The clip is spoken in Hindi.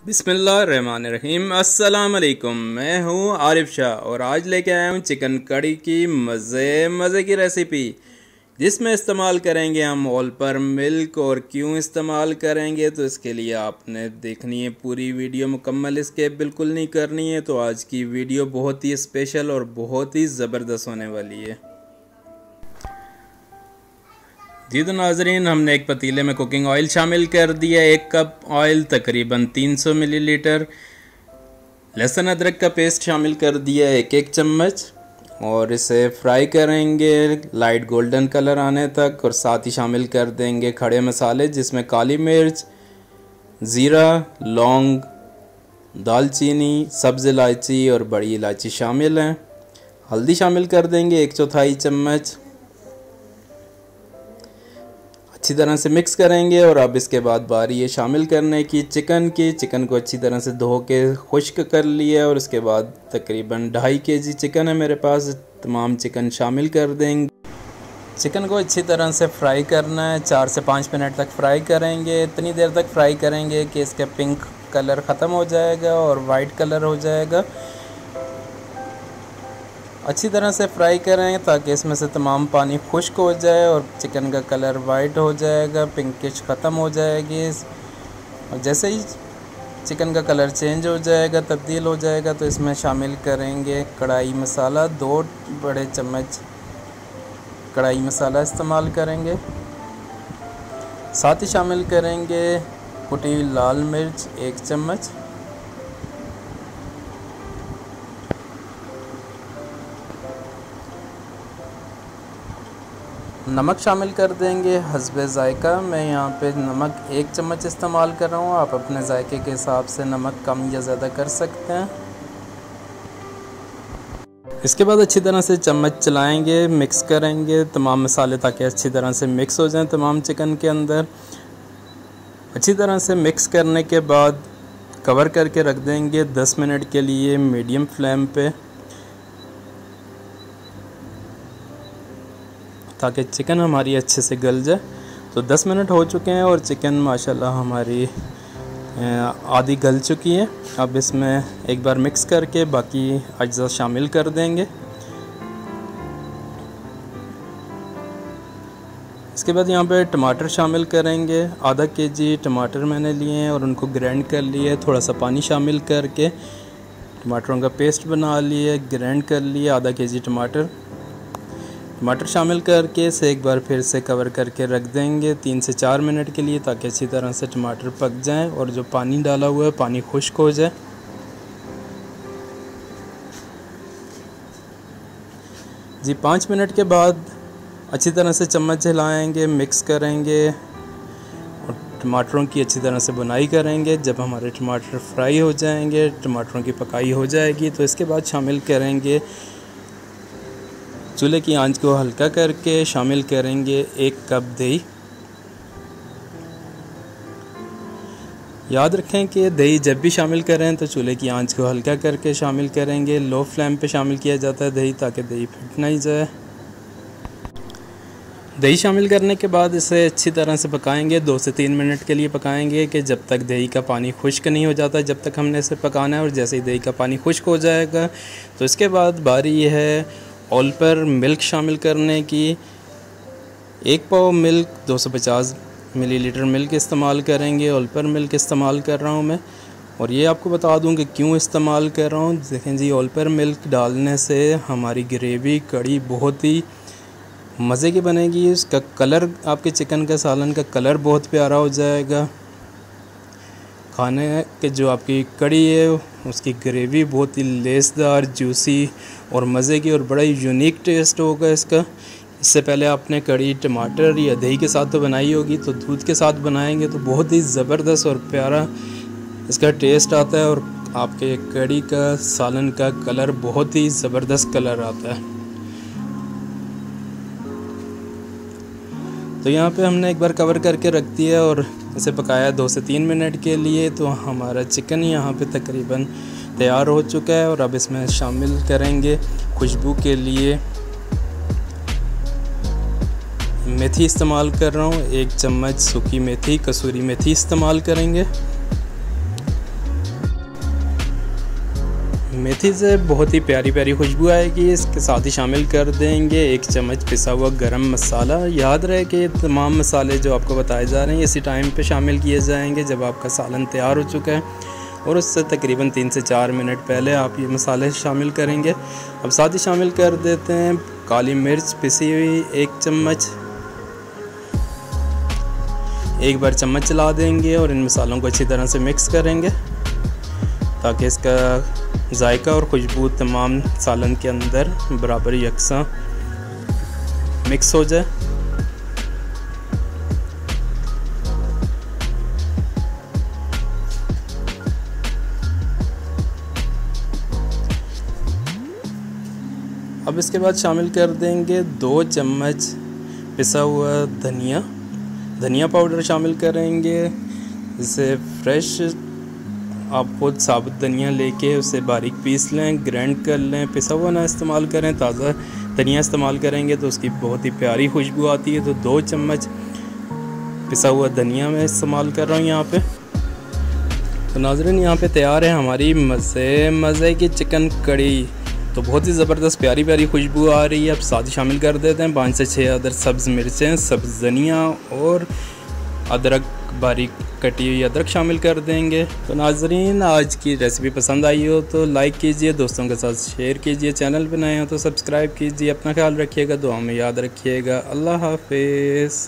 बिस्मिल्लाहिर्रहमानिर्रहीम। अस्सलाम वालेकुम। मैं हूँ आरिफ शाह और आज लेके आया हूँ चिकन कड़ी की मज़े की रेसिपी, जिसमें इस्तेमाल करेंगे हम ऑल पर मिल्क। और क्यों इस्तेमाल करेंगे तो इसके लिए आपने देखनी है पूरी वीडियो मुकम्मल, इसके बिल्कुल नहीं करनी है। तो आज की वीडियो बहुत ही स्पेशल और बहुत ही ज़बरदस्त होने वाली है। जी तो नाजरीन, हमने एक पतीले में कुकिंग ऑयल शामिल कर दिया, 1 कप ऑयल तकरीबन 300 मिलीलीटर। लहसुन अदरक का पेस्ट शामिल कर दिया 1 चम्मच और इसे फ्राई करेंगे लाइट गोल्डन कलर आने तक। और साथ ही शामिल कर देंगे खड़े मसाले, जिसमें काली मिर्च, ज़ीरा, लौंग, दालचीनी, सब्ज़ इलायची और बड़ी इलायची शामिल हैं। हल्दी शामिल कर देंगे 1/4 चम्मच। अच्छी तरह से मिक्स करेंगे। और अब इसके बाद बारी है शामिल करने की चिकन की। चिकन को अच्छी तरह से धो के खुश्क कर लिया और उसके बाद तकरीबन 2.5 kg चिकन है मेरे पास। तमाम चिकन शामिल कर देंगे। चिकन को अच्छी तरह से फ्राई करना है, 4 से 5 मिनट तक फ्राई करेंगे। इतनी देर तक फ्राई करेंगे कि इसका पिंक कलर ख़त्म हो जाएगा और वाइट कलर हो जाएगा। अच्छी तरह से फ्राई करें ताकि इसमें से तमाम पानी खुश्क हो जाए और चिकन का कलर वाइट हो जाएगा, पिंकिश ख़त्म हो जाएगी। और जैसे ही चिकन का कलर चेंज हो जाएगा, तब्दील हो जाएगा, तो इसमें शामिल करेंगे कढ़ाई मसाला। 2 बड़े चम्मच कढ़ाई मसाला इस्तेमाल करेंगे। साथ ही शामिल करेंगे कुटी हुई लाल मिर्च 1 चम्मच। नमक शामिल कर देंगे हस्बे ज़ायका। मैं यहाँ पे नमक 1 चम्मच इस्तेमाल कर रहा हूँ, आप अपने ज़ायके के हिसाब से नमक कम या ज़्यादा कर सकते हैं। इसके बाद अच्छी तरह से चम्मच चलाएंगे, मिक्स करेंगे तमाम मसाले ताकि अच्छी तरह से मिक्स हो जाएं तमाम चिकन के अंदर। अच्छी तरह से मिक्स करने के बाद कवर करके रख देंगे 10 मिनट के लिए मीडियम फ्लेम पे, ताकि चिकन हमारी अच्छे से गल जाए। तो 10 मिनट हो चुके हैं और चिकन माशाल्लाह हमारी आधी गल चुकी है। अब इसमें एक बार मिक्स करके बाकी अज्जा शामिल कर देंगे। इसके बाद यहाँ पे टमाटर शामिल करेंगे। आधा kg टमाटर मैंने लिए हैं और उनको ग्राइंड कर लिए। थोड़ा सा पानी शामिल करके टमाटरों का पेस्ट बना लिए, ग्राइंड कर लिए। आधा kg टमाटर शामिल करके इसे एक बार फिर से कवर करके रख देंगे 3 से 4 मिनट के लिए, ताकि अच्छी तरह से टमाटर पक जाएं और जो पानी डाला हुआ है पानी खुश्क हो जाए। जी 5 मिनट के बाद अच्छी तरह से चम्मच हिलाएंगे, मिक्स करेंगे और टमाटरों की अच्छी तरह से बुनाई करेंगे। जब हमारे टमाटर फ्राई हो जाएंगे, टमाटरों की पकाई हो जाएगी, तो इसके बाद शामिल करेंगे चूल्हे की आंच को हल्का करके शामिल करेंगे 1 कप दही। याद रखें कि दही जब भी शामिल करें तो चूल्हे की आंच को हल्का करके शामिल करेंगे। लो फ्लेम पे शामिल किया जाता है दही, ताकि दही फट नहीं जाए। दही शामिल करने के बाद इसे अच्छी तरह से पकाएंगे, 2 से 3 मिनट के लिए पकाएंगे कि जब तक दही का पानी खुश्क नहीं हो जाता, जब तक हमने इसे पकाना है। और जैसे ही दही का पानी खुश्क हो जाएगा तो इसके बाद बारी है ऑल पर मिल्क शामिल करने की। 1 पाव मिल्क, 250 मिलीलीटर मिल्क इस्तेमाल करेंगे। ऑल पर मिल्क इस्तेमाल कर रहा हूँ मैं। और ये आपको बता दूँ कि क्यों इस्तेमाल कर रहा हूँ। देखें जी, ऑल पर मिल्क डालने से हमारी ग्रेवी कड़ी बहुत ही मज़े की बनेगी। उसका कलर, आपके चिकन का सालन का कलर बहुत प्यारा हो जाएगा। खाने के जो आपकी कड़ी है उसकी ग्रेवी बहुत ही लेसदार, जूसी और मज़े की और बड़ा ही यूनिक टेस्ट होगा इसका। इससे पहले आपने कड़ी टमाटर या दही के साथ तो बनाई होगी, तो दूध के साथ बनाएंगे तो बहुत ही ज़बरदस्त और प्यारा इसका टेस्ट आता है और आपके कड़ी का सालन का कलर बहुत ही ज़बरदस्त कलर आता है। तो यहाँ पे हमने एक बार कवर करके रख दिया और इसे पकाया 2 से 3 मिनट के लिए। तो हमारा चिकन यहाँ पे तकरीबन तैयार हो चुका है। और अब इसमें शामिल करेंगे खुशबू के लिए मेथी इस्तेमाल कर रहा हूँ। 1 चम्मच सूखी मेथी, कसूरी मेथी इस्तेमाल करेंगे। मेथी से बहुत ही प्यारी प्यारी खुशबू आएगी। इसके साथ ही शामिल कर देंगे 1 चम्मच पिसा हुआ गरम मसाला। याद रहे कि तमाम मसाले जो आपको बताए जा रहे हैं इसी टाइम पे शामिल किए जाएंगे जब आपका सालन तैयार हो चुका है, और उससे तकरीबन 3 से 4 मिनट पहले आप ये मसाले शामिल करेंगे। अब साथ ही शामिल कर देते हैं काली मिर्च पिसी हुई 1 चम्मच। एक बार चम्मच चला देंगे और इन मसालों को अच्छी तरह से मिक्स करेंगे ताकि इसका जायका और खुशबू तमाम सालन के अंदर बराबर यकसा मिक्स हो जाए। अब इसके बाद शामिल कर देंगे 2 चम्मच पिसा हुआ धनिया पाउडर शामिल करेंगे। इसे फ्रेश आप खुद साबुत धनिया लेके उसे बारीक पीस लें, ग्राइंड कर लें, पिसा हुआ ना इस्तेमाल करें। ताज़ा धनिया इस्तेमाल करेंगे तो उसकी बहुत ही प्यारी खुशबू आती है। तो 2 चम्मच पिसा हुआ धनिया मैं इस्तेमाल कर रहा हूँ यहाँ पे। तो नाज़रीन यहाँ पे तैयार है हमारी मज़े की चिकन कड़ी। तो बहुत ही ज़बरदस्त प्यारी प्यारी खुशबू आ रही है। अब साथ ही शामिल कर देते हैं 5 से 6 अदर सब्ज़ मिर्चें, सब्ज़ धनिया और अदरक, बारीक कटी हुई अदरक शामिल कर देंगे। तो नाज़रीन आज की रेसिपी पसंद आई हो तो लाइक कीजिए, दोस्तों के साथ शेयर कीजिए, चैनल पर नए हो तो सब्सक्राइब कीजिए। अपना ख्याल रखिएगा, दुआ में याद रखिएगा। अल्लाह हाफिज़।